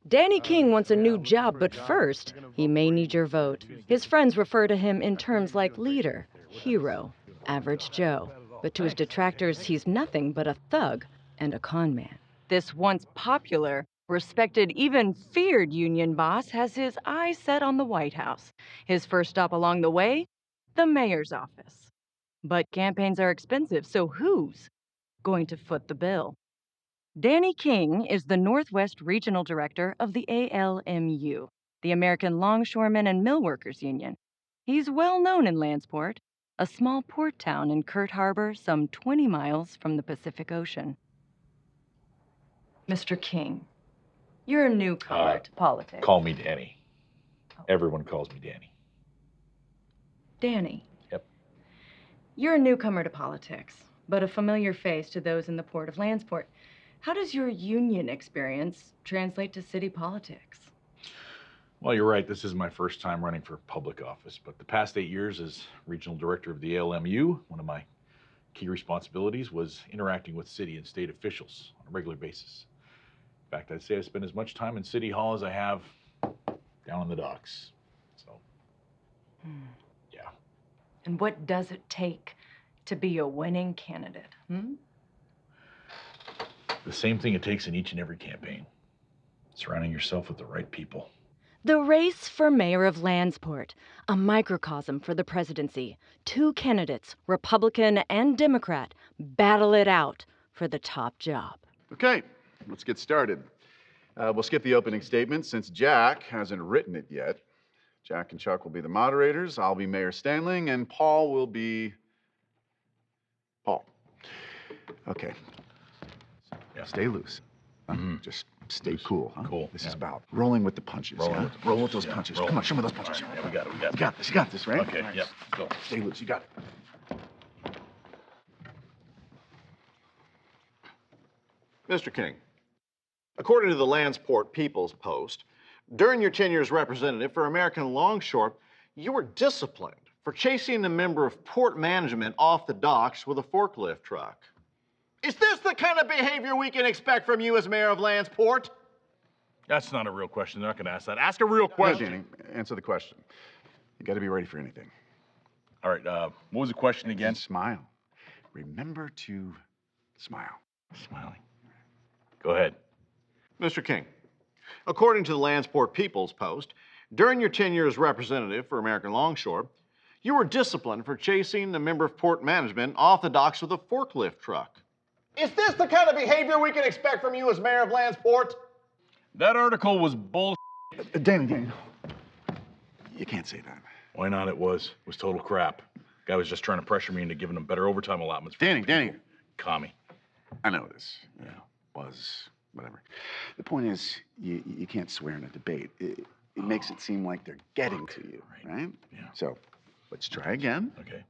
Danny King wants a new job, but first, he may need your vote. His friends refer to him in terms like leader, hero, average Joe. But to his detractors, he's nothing but a thug and a con man. This once popular, respected, even feared union boss has his eyes set on the White House. His first stop along the way, the mayor's office. But campaigns are expensive, so who's going to foot the bill? Danny King is the Northwest Regional Director of the ALMU, the American Longshoremen and Millworkers Union. He's well known in Landsport, a small port town in Kurt Harbor, some 20 miles from the Pacific Ocean. Mr. King, you're a newcomer to politics. Call me Danny. Everyone calls me Danny. Danny. Yep. You're a newcomer to politics, but a familiar face to those in the port of Landsport. How does your union experience translate to city politics? Well, you're right. This is my first time running for public office, but the past 8 years as regional director of the ALMU, one of my key responsibilities was interacting with city and state officials on a regular basis. In fact, I'd say I spend as much time in City Hall as I have down on the docks. So, yeah. And what does it take to be a winning candidate? The same thing it takes in each and every campaign. Surrounding yourself with the right people. The race for mayor of Landsport, a microcosm for the presidency. 2 candidates, Republican and Democrat, battle it out for the top job. Okay, let's get started. We'll skip the opening statement since Jack hasn't written it yet. Jack and Chuck will be the moderators. I'll be Mayor Stanling, and Paul will be Paul. Okay. Yeah. Stay loose. Just stay cool. Huh? Cool. This is about rolling with the punches. Roll with those punches. Come on, show me those punches. Yeah, we got it. You got this. You got this, right? Okay, yep. Go. Stay loose. You got it. Mr. King, according to the Landsport People's Post, during your tenure as representative for American Longshore, you were disciplined for chasing a member of port management off the docks with a forklift truck. Is this the kind of behavior we can expect from you as mayor of Landsport? That's not a real question. They're not going to ask that. Ask a real question. No, Danny, answer the question. You got to be ready for anything. All right. What was the question again? And smile. Remember to smile. Smiling. Go ahead. Mr. King, according to the Landsport People's Post, during your tenure as representative for American Longshore, you were disciplined for chasing a member of port management off the docks with a forklift truck. Is this the kind of behavior we can expect from you as mayor of Landsport? That article was bull. Danny, you can't say that. Why not? It was total crap. Guy was just trying to pressure me into giving him better overtime allotments. Danny. Commie. I know this. Whatever. The point is, you can't swear in a debate. It makes it seem like they're getting to you, right? Yeah. So, let's try again. Okay.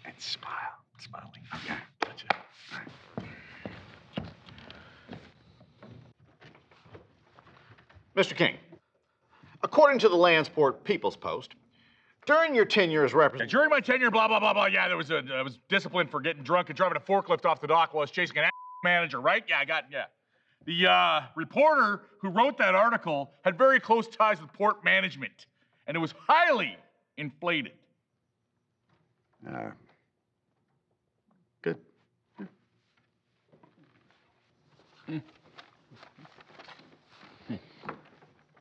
And smile. Smiling. Okay. Gotcha. All right. Mr. King, according to the Landsport People's Post, during your tenure as representative... During my tenure, blah, blah, blah, blah, yeah, I was disciplined for getting drunk and driving a forklift off the dock while I was chasing an manager, right? Yeah. The reporter who wrote that article had very close ties with port management, and it was highly inflated. Good.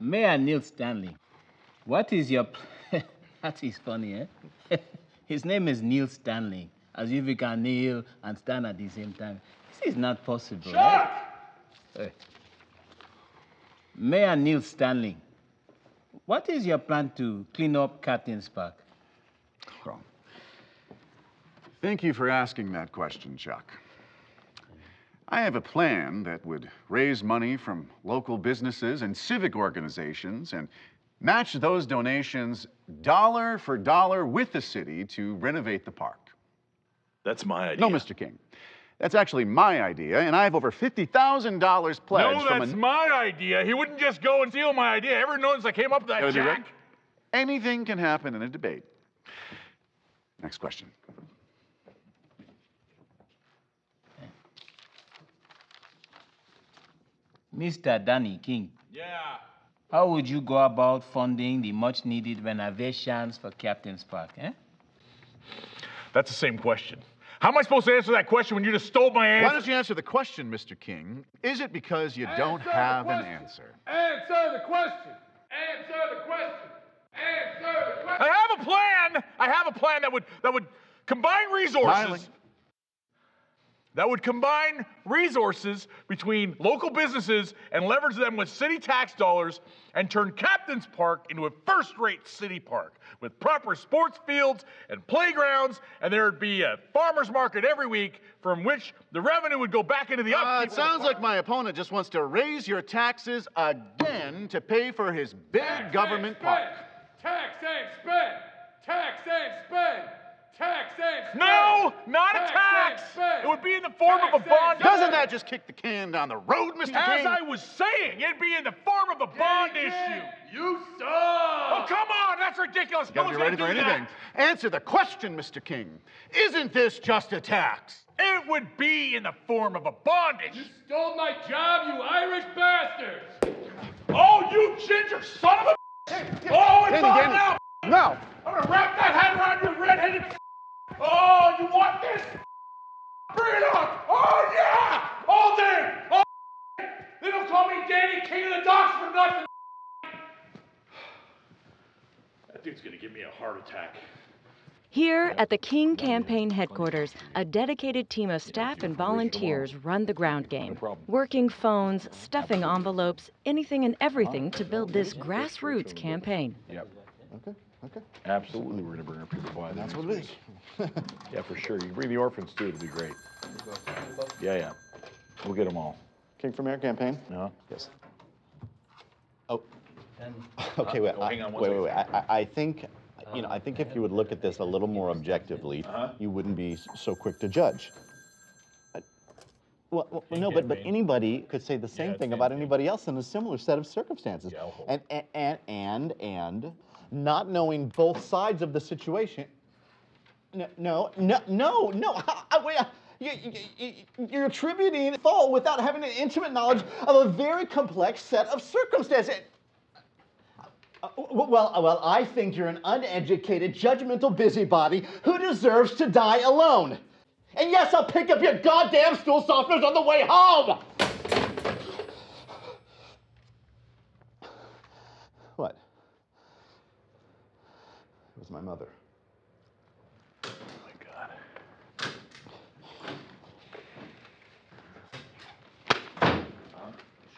Mayor Neil Stanley, what is your... That is funny, eh? His name is Neil Stanley, as if you can kneel and stand at the same time. This is not possible, right? Mayor Neil Stanley, what is your plan to clean up Captain's Park? Well, thank you for asking that question, Chuck. I have a plan that would raise money from local businesses and civic organizations and match those donations dollar for dollar with the city to renovate the park. That's my idea. No, Mr. King. That's actually my idea, and I have over $50,000 pledged No, that's my idea. He wouldn't just go and steal my idea. Everyone knows I came up with that, Jack. Anything can happen in a debate. Next question. Mr. Danny King, Yeah. How would you go about funding the much-needed renovations for Captain's Park, eh? That's the same question. How am I supposed to answer that question when you just stole my answer? Why don't you answer the question, Mr. King? Is it because you don't have an answer? Answer the question! Answer the question! Answer the question! I have a plan. I have a plan that would combine resources. Smiling. That would combine resources between local businesses and leverage them with city tax dollars and turn Captain's Park into a first-rate city park with proper sports fields and playgrounds, and there'd be a farmer's market every week from which the revenue would go back into the upkeep. It sounds like my opponent just wants to raise your taxes again to pay for his big government park. Tax ain't spend! Tax ain't spend! Tax ain't spend! No, not a tax. It would be in the form of a bond. Doesn't that just kick the can down the road, Mr. As King? I was saying, it'd be in the form of a bond issue. You suck! Oh, come on, that's ridiculous. You gotta be ready for anything. Answer the question, Mr. King. Isn't this just a tax? It would be in the form of a bond You issue. stole my job, you Irish bastards! Oh, you ginger son of a... Oh, it's on now. No. I'm gonna wrap that hat around your red-headed... Oh, you want this? Bring it on! Oh, yeah! All day! Oh, they don't call me Danny King of the Docks for nothing. That dude's gonna give me a heart attack. Here at the King campaign headquarters, a dedicated team of staff and volunteers run the ground game, working phones, stuffing envelopes, anything and everything to build this grassroots campaign. Yep. Okay. Absolutely, we're gonna bring our people by. That's what it is. Yeah, for sure. You can bring the orphans too, it'll be great. Yeah. We'll get them all. King for Mayor campaign? No? Yes. Oh. Okay, wait. Oh, hang on one Wait. I think, I think if you would look at this a little more objectively, you wouldn't be so quick to judge. Well, no, but anybody could say the same thing about anybody else in a similar set of circumstances. Yeah, I'll hold. And not knowing both sides of the situation. No. Wait, you're attributing fault without having an intimate knowledge of a very complex set of circumstances. Well, I think you're an uneducated, judgmental busybody who deserves to die alone. And yes, I'll pick up your goddamn stool softeners on the way home! What? It was my mother. Oh my God.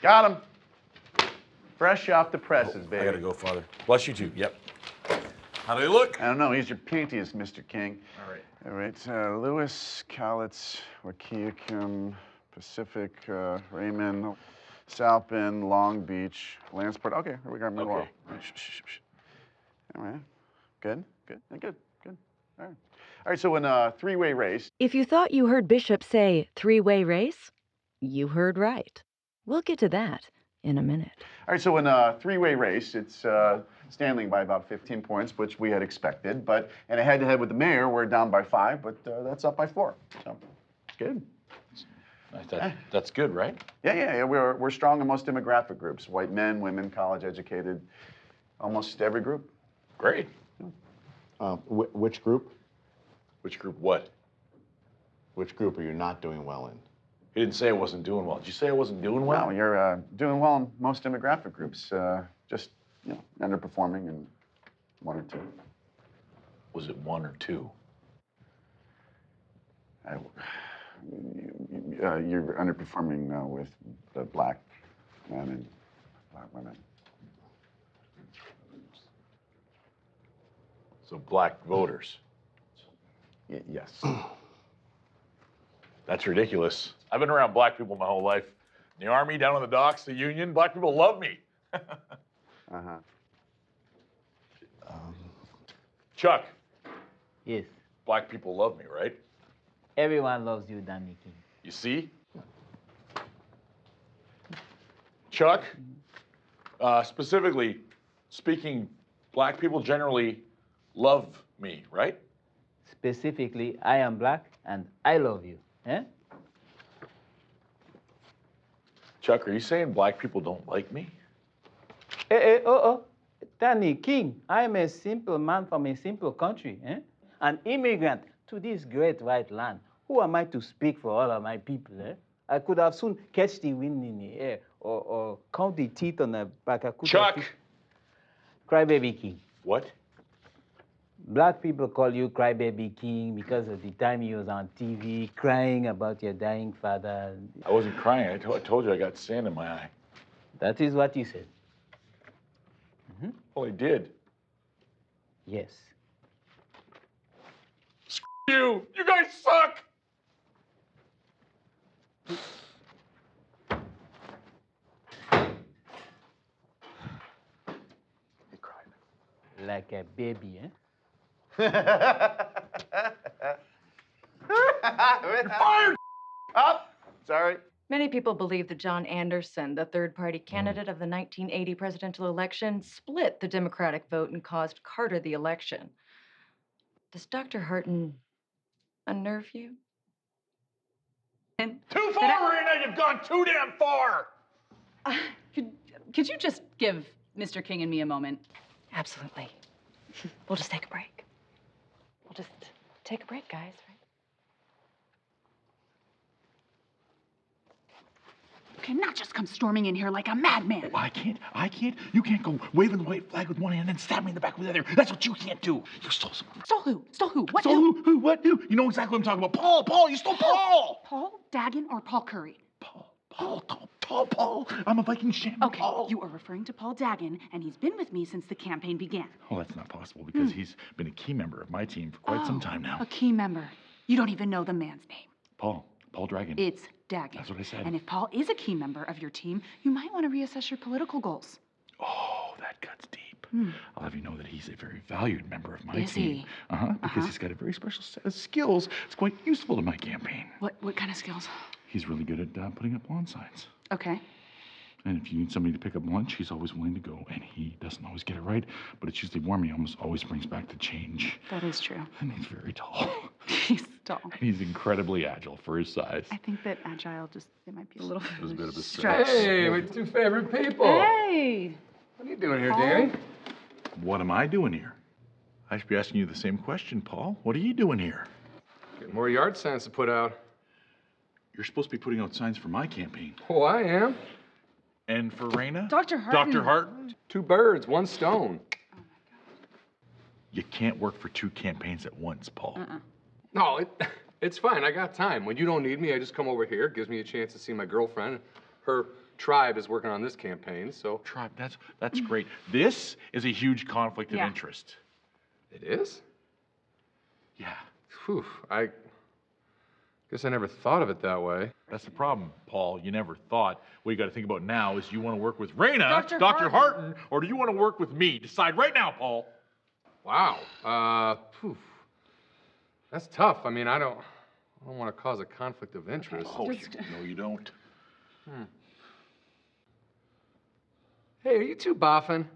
Got him. Fresh off the presses, baby. I gotta go, Father. Bless you too. Yep. How do they look? I don't know. He's your paintiest, Mr. King. All right. All right. Lewis, Cowlitz, Waukegan, Pacific, Raymond, South Bend, Long Beach, Lanceport. Okay, here we got Middle. Okay. Shh. All right. Good. All right. So in a three-way race. If you thought you heard Bishop say three-way race, you heard right. We'll get to that in a minute. All right, so in a three-way race, it's Stanley by about 15 points, which we had expected. But in a head-to-head with the mayor, we're down by 5, but that's up by 4. So, good. That's good, right? Yeah. We're strong in most demographic groups: white men, women, college-educated, almost every group. Great. Which group? Which group what? Which group are you not doing well in? He didn't say I wasn't doing well. Did you say I wasn't doing well? No, you're doing well in most demographic groups. Just underperforming in 1 or 2. Was it 1 or 2? You're underperforming with the black men and black women. So black voters. Yes. That's ridiculous. I've been around black people my whole life. In the Army, down on the docks, the Union, black people love me. Chuck, Yes. black people love me, right? Everyone loves you, Danny King. You see? Chuck, specifically speaking, black people generally love me, right? Specifically, I am black and I love you. Eh? Chuck, are you saying black people don't like me? Danny King, I am a simple man from a simple country, eh? An immigrant to this great white land. Who am I to speak for all of my people, eh? I could have soon catch the wind in the air or count the teeth on the back. I could Chuck! have Crybaby King. What? Black people call you Crybaby King because of the time you was on TV crying about your dying father. I wasn't crying. I told you I got sand in my eye. That is what you said. Well, I did. Yes. You! You guys suck! He cried. Like a baby, eh? You're fired! Up! Sorry. Many people believe that John Anderson, the third-party candidate of the 1980 presidential election, split the Democratic vote and caused Carter the election. Does Dr. Harton unnerve you? Too far, Rena! You've gone too damn far! Could you just give Mr. King and me a moment? Absolutely. We'll just take a break. We'll just take a break, guys, right? You cannot just come storming in here like a madman. I can't. You can't go waving the white flag with one hand and then stab me in the back with the other. That's what you can't do. You stole something. Stole who? Stole who? What? Stole who? What? Who? You know exactly what I'm talking about. Paul, you stole Paul! Paul Dagan or Paul Curry? Tall Paul. I'm a Viking champion. Okay, Paul. you are referring to Paul Dagan, and he's been with me since the campaign began. Oh, that's not possible because he's been a key member of my team for quite some time now. A key member. You don't even know the man's name. Paul Dragon. It's Dagan. That's what I said. And if Paul is a key member of your team, you might want to reassess your political goals. Oh, that cuts deep. I'll have you know that he's a very valued member of my Is team. he? Because he's got a very special set of skills. It's quite useful to my campaign. What kind of skills? He's really good at putting up lawn signs. Okay. And if you need somebody to pick up lunch, he's always willing to go. And he doesn't always get it right, but it's usually warm. He almost always brings back the change. That is true. And he's very tall. He's tall. And he's incredibly agile for his size. I think that agile it might be a little It was a bit of a stretch. Hey, my two favorite people. Hey! What are you doing here, Danny? What am I doing here? I should be asking you the same question, Paul. What are you doing here? Getting more yard signs to put out. You're supposed to be putting out signs for my campaign. Oh, I am. And for Raina? Dr. Harton. Dr. Harton? Two birds, one stone. You can't work for two campaigns at once, Paul. No, it's fine. I got time. When you don't need me, I just come over here. It gives me a chance to see my girlfriend. Her tribe is working on this campaign, so. Tribe, that's great. This is a huge conflict of Yeah. interest. It is? Yeah. Whew, I guess I never thought of it that way. That's the problem, Paul. You never thought. What you got to think about now is, you want to work with Raina, Dr. Harton, or do you want to work with me? Decide right now, Paul. Wow. That's tough. I mean, I don't want to cause a conflict of interest. Oh, no, you don't. Hey, are you two boffing?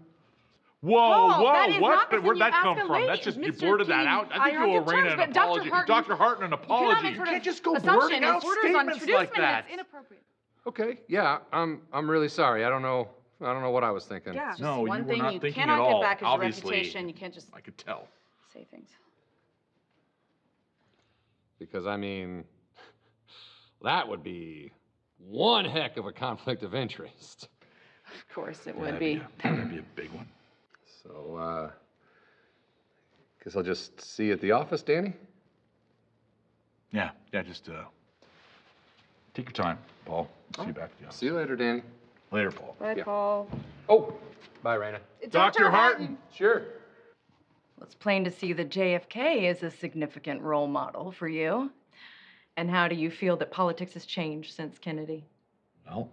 Whoa, Paul, that is what? not the Where'd thing that you come ask a from? lady. That's just, you Mr. blurted that King, out. I think I you owe on good terms, Raina an but Dr. apology. Harton- Dr. Harton an apology. You cannot make can't just go assumption blurting out borders on statements like introducement. that. It's inappropriate. Okay, yeah, I'm really sorry. I don't know what I was thinking. Yeah, just No, one you were thing not you thinking cannot at all, get back is your obviously. reputation. You can't just I could tell. say things. Because, I mean, that would be one heck of a conflict of interest. Of course it Yeah, would be. That'd be a big one. So, guess I'll just see you at the office, Danny? Yeah, just take your time, Paul. See you back at the office. See you later, Danny. Later, Paul. Bye, Yeah. Paul. Oh, bye, Raina. Dr. Harton. Sure. Well, it's plain to see that JFK is a significant role model for you. And how do you feel that politics has changed since Kennedy? Well,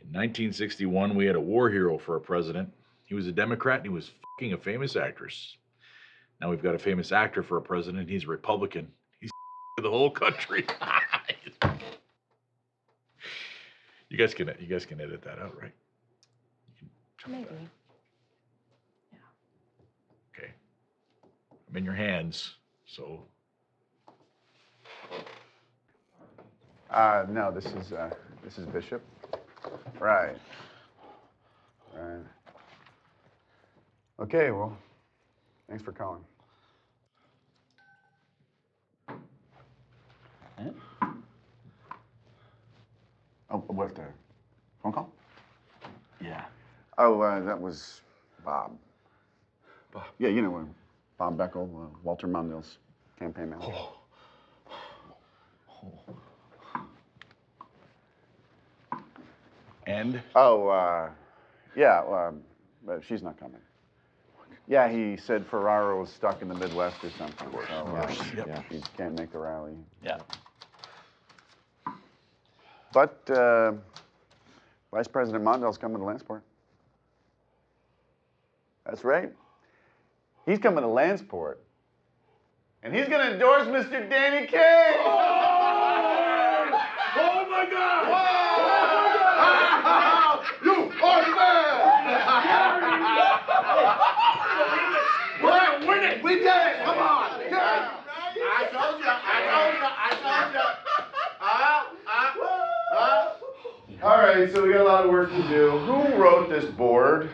in 1961, we had a war hero for a president. He was a Democrat, and he was fucking a famous actress. Now we've got a famous actor for a president. He's a Republican. He's the whole country. You guys can edit that out, right? You can Maybe. Okay. I'm in your hands, so. No, this is Bishop. Right. Okay, well, thanks for calling. Oh, what, the phone call? Yeah. Oh, that was Bob. Bob. Yeah, you know, Bob Beckel, Walter Mondale's campaign manager. And? Oh, yeah, but she's not coming. Yeah, he said Ferraro was stuck in the Midwest or something. Of course. Yep. Yeah, he can't make the rally. Yeah. But Vice President Mondale's coming to Lansport. That's right. He's coming to Lansport. And he's going to endorse Mr. Danny Kaye. Oh my God! You are the man! We're winning! We did it! Come on! Yeah. I told you! All right, so we got a lot of work to do. Who wrote this board?